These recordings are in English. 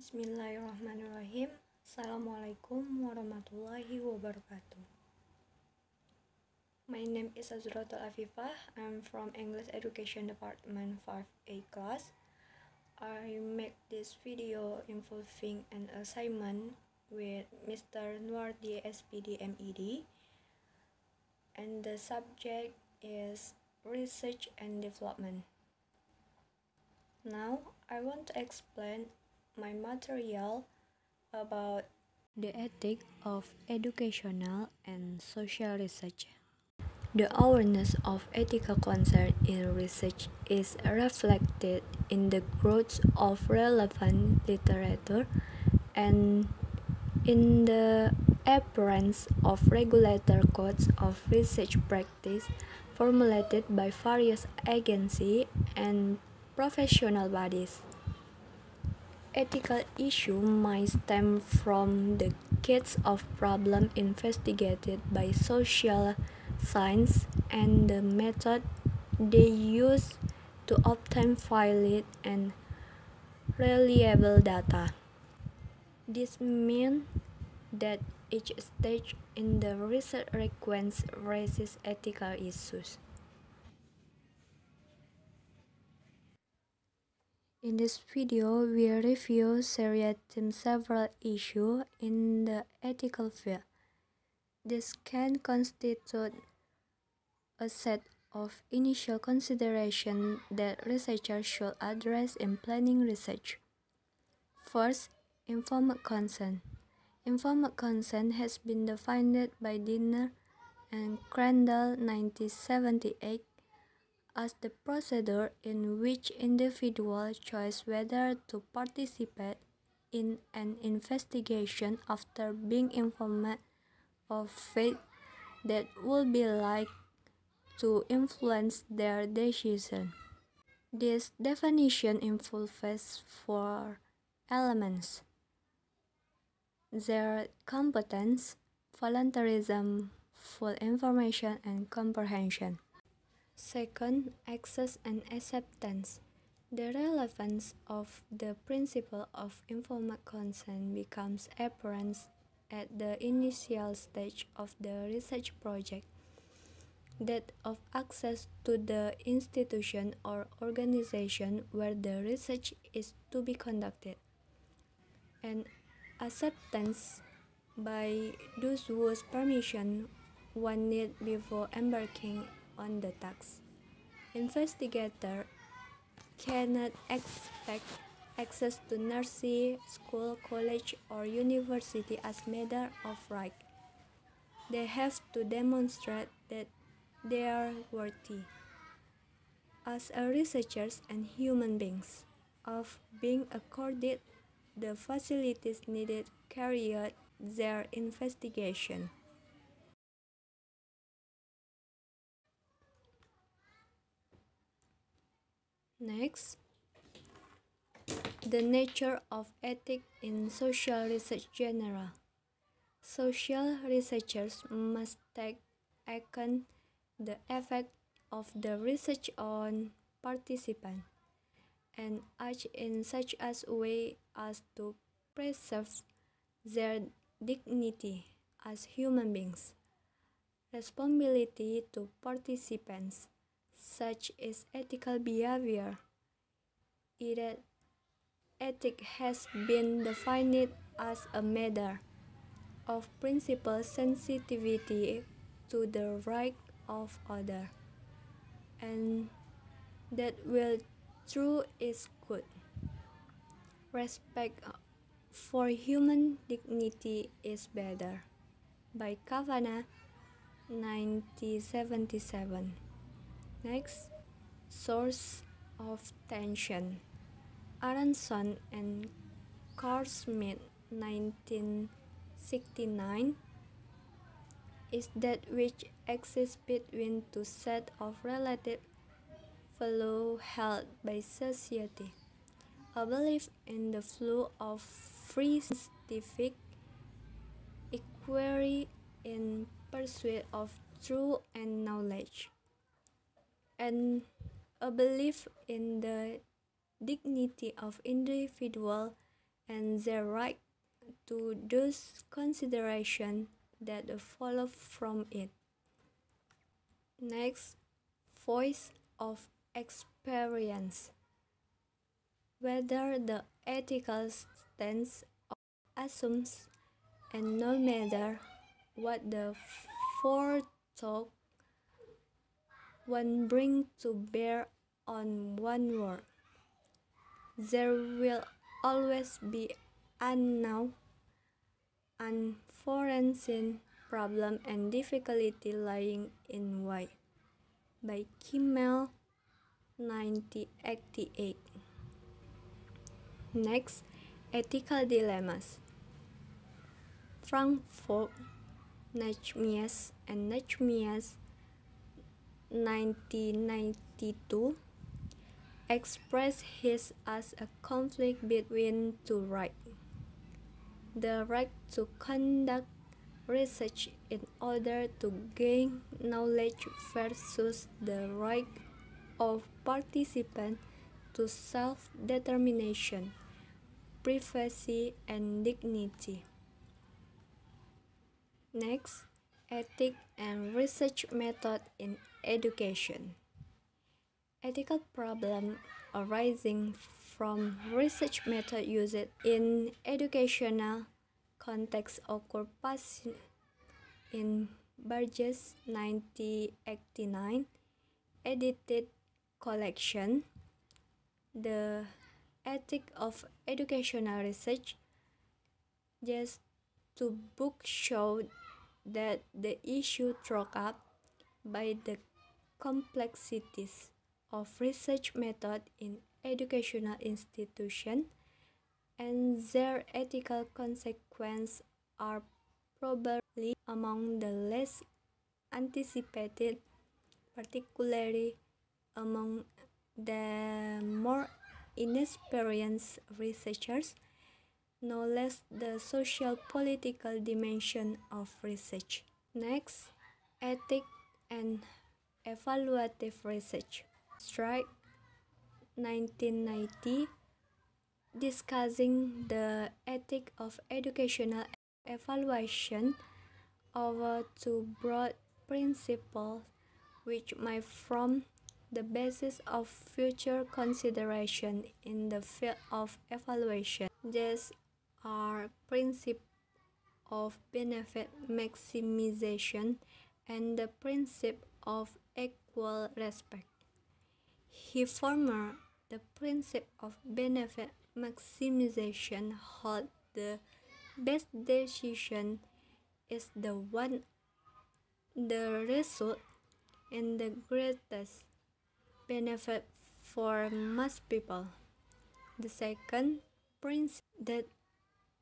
Bismillahirrahmanirrahim. Assalamualaikum warahmatullahi wabarakatuh. My name is Adzrotul Afifah. I'm from English Education Department 5A class. I make this video involving an assignment with Mr. Nuardi SPD MED, and the subject is research and development. Now I want to explain my material about the ethics of educational and social research. The awareness of ethical concern in research is reflected in the growth of relevant literature and in the appearance of regulator codes of research practice formulated by various agencies and professional bodies. Ethical issues might stem from the kinds of problems investigated by social science and the method they use to obtain valid and reliable data. This means that each stage in the research sequence raises ethical issues. In this video, we review several issues in the ethical field. This can constitute a set of initial considerations that researchers should address in planning research. First, informed consent. Informed consent has been defined by Dinner and Crandall 1978 as the procedure in which individuals choose whether to participate in an investigation after being informed of facts that would be likely to influence their decision. This definition involves four elements: their competence, voluntarism, full information, and comprehension. Second, access and acceptance. The relevance of the principle of informed consent becomes apparent at the initial stage of the research project, that of access to the institution or organization where the research is to be conducted, and acceptance by those whose permission one needs before embarking on the task. Investigators cannot expect access to nursing school, college, or university as a matter of right. They have to demonstrate that they are worthy, as researchers and human beings, of being accorded the facilities needed to carry out their investigation. Next, the nature of ethics in social research general. Social researchers must take account the effect of the research on participants and act in such a way as to preserve their dignity as human beings. Responsibility to participants, such as ethical behavior. Ethics has been defined as a matter of principal sensitivity to the right of others, and that will through is good. Respect for human dignity is better, by Kavanagh 1977. Next, source of tension. Aronson and Carl Smith 1969 is that which exists between two sets of relative values held by society. A belief in the flow of free scientific inquiry in pursuit of truth and knowledge, and a belief in the dignity of individual and their right to those considerations that follow from it. Next, voice of experience. Whether the ethical stance assumes, and no matter what the forethought one brings to bear on one word, there will always be unknown, unforeseen problem and difficulty lying in wait. By Kimmel, 1988. Next, ethical dilemmas. Frankfurt, Nachmias and Nachmias, 1992, expressed his as a conflict between two rights: the right to conduct research in order to gain knowledge versus the right of participants to self-determination, privacy, and dignity. Next, ethics and research method in education. Ethical problems arising from research method used in educational context occur in Burgess 1989 edited collection, The Ethic of Educational Research. Just two books showed that the issue thrown up by the complexities of research method in educational institutions and their ethical consequences are probably among the less anticipated, particularly among the more inexperienced researchers, no less the social-political dimension of research. Next, ethics and evaluative research. Strike 1990, discussing the ethics of educational evaluation over two broad principles which may form the basis of future consideration in the field of evaluation. These are principle of benefit maximization and the principle of equal respect. Furthermore, the principle of benefit maximization holds the best decision is the one the result in the greatest benefit for most people. The second principle, that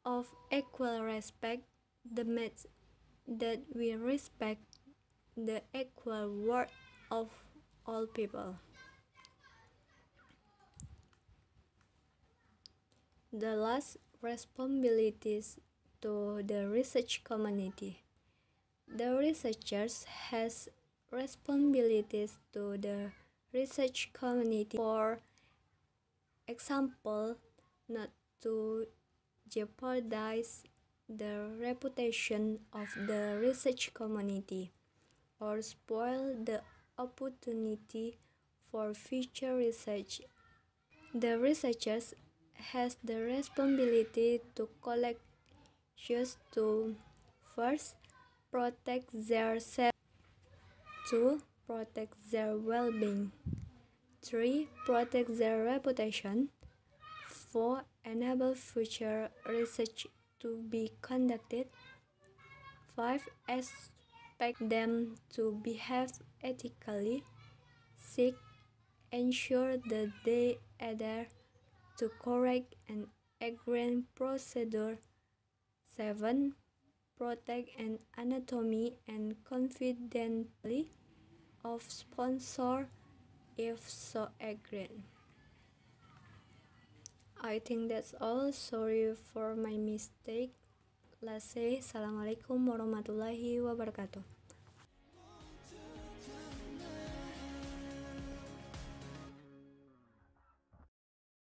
of equal respect, demands that we respect the equal worth of all people. The last, responsibilities to the research community. The researchers has responsibilities to the research community. For example, not to jeopardize the reputation of the research community or spoil the opportunity for future research. The researchers has the responsibility to collect just to first protect their self, 2. Protect their well-being, 3. Protect their reputation, 4. Enable future research to be conducted, 5. Expect them to behave ethically, 6. Ensure that they adhere to correct and agreed procedure, 7. Protect an anatomy and confidentiality of sponsor if so agreed. I think that's all. Sorry for my mistake. Let's say Assalamualaikum warahmatullahi wabarakatuh.